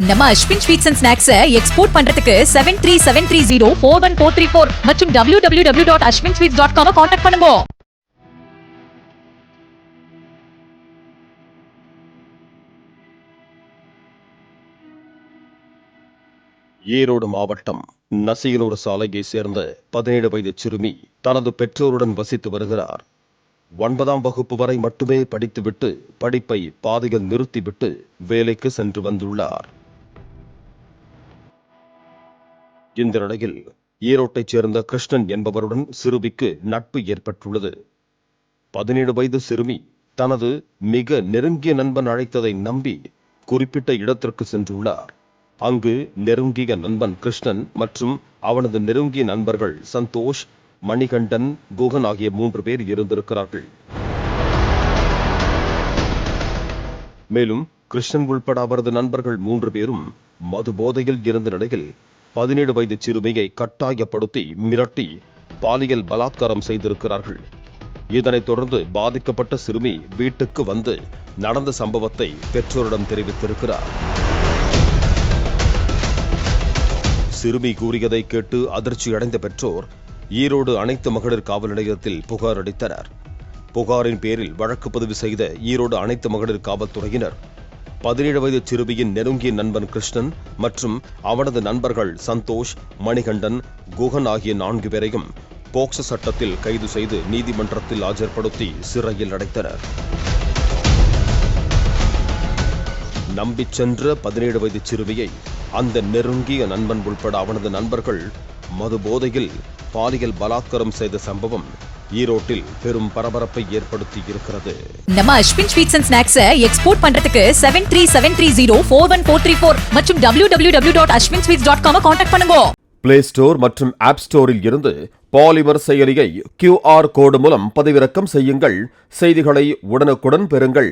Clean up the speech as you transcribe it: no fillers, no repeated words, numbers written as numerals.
நம்ம Ashwin sweets and snacks export பண்றதுக்கு 7373041434 மற்றும் www.ashwinsweets.com கான்டாக்ட் பண்ணுங்க. ஈரோடு மாவட்டம் நசியனூர் சாலையை சேர்ந்த 17 வயது சிறுமி தனது பெற்றோருடன் வசித்து வருகிறார். 9ஆம் வகுப்பு வரை மட்டுமே படித்துவிட்டு படிப்பை பாதியில் நிறுத்திவிட்டு வேலைக்கு சென்று வந்துள்ளார். இந்த நிலையில் ஈரோட்டைச் சேர்ந்த கிருஷ்ணன் என்பவருடன் சிறுமிக்கு நட்பு ஏற்பட்டுள்ளது. 17 வயது சிறுமி தனது மிக நெருங்கிய நண்பன் அழைத்ததை நம்பி குறிப்பிட்ட இடத்திற்கு சென்றுள்ளார். அங்கு நெருங்கிய நண்பன் கிருஷ்ணன் மற்றும் அவனது நெருங்கிய நண்பர்கள் சந்தோஷ், மணிகண்டன், குகன் ஆகிய 3 பேர் இருந்திருக்கிறார்கள். மேலும் கிருஷ்ணன் உள்பட அவரது நண்பர்கள் 3 பேரும் மது போதையில் இருந்த நிலையில் 17 வயது சிறுமியை கட்டாயப்படுத்தி மிரட்டி பாலியல் பலாத்காரம் செய்திருக்கிறார்கள். இதனைத் தொடர்ந்து பாதிக்கப்பட்ட சிறுமி வீட்டுக்கு வந்து நடந்த சம்பவத்தை பெற்றோரிடம் தெரிவித்திருக்கிறார். சிறுமி கூறியதை கேட்டு அதிர்ச்சி அடைந்த பெற்றோர் ஈரோடு அனைத்து மகளிர் காவல் நிலையத்தில் புகார் அளித்தனர். புகாரின் பேரில் வழக்கு பதிவு செய்த ஈரோடு அனைத்து மகளிர் காவல்துறையினர் 17 வயது சிறுமியின் நெருங்கிய நண்பன் கிருஷ்ணன் மற்றும் அவனது நண்பர்கள் சந்தோஷ், மணிகண்டன், குகன் ஆகிய 4 பேரையும் போக்சோ சட்டத்தில் கைது செய்து நீதிமன்றத்தில் ஆஜர்படுத்தி சிறையில் அடைத்தனர். நம்பிச் சென்ற 17 வயது சிறுமியை அந்த நெருங்கிய நண்பன் உள்பட அவனது நண்பர்கள் மது போதையில் பாலியல் பலாத்காரம் செய்த சம்பவம் ஈரோட்டில் பெரும் பரபரப்பை ஏற்படுத்தி இருக்கிறது. நம்ம Ashwin sweets and snacks export பண்றதுக்கு 7373041434 மற்றும் www.ashwinsweets.com கான்டாக்ட் பண்ணுங்க. பிளே ஸ்டோர் மற்றும் ஆப் ஸ்டோரில் இருந்து பாலிமர் செயலியை QR கோடு மூலம் பதிவிறக்கம் செய்யுங்கள். செய்திகளை உடனுக்குடன் பெறுங்கள்.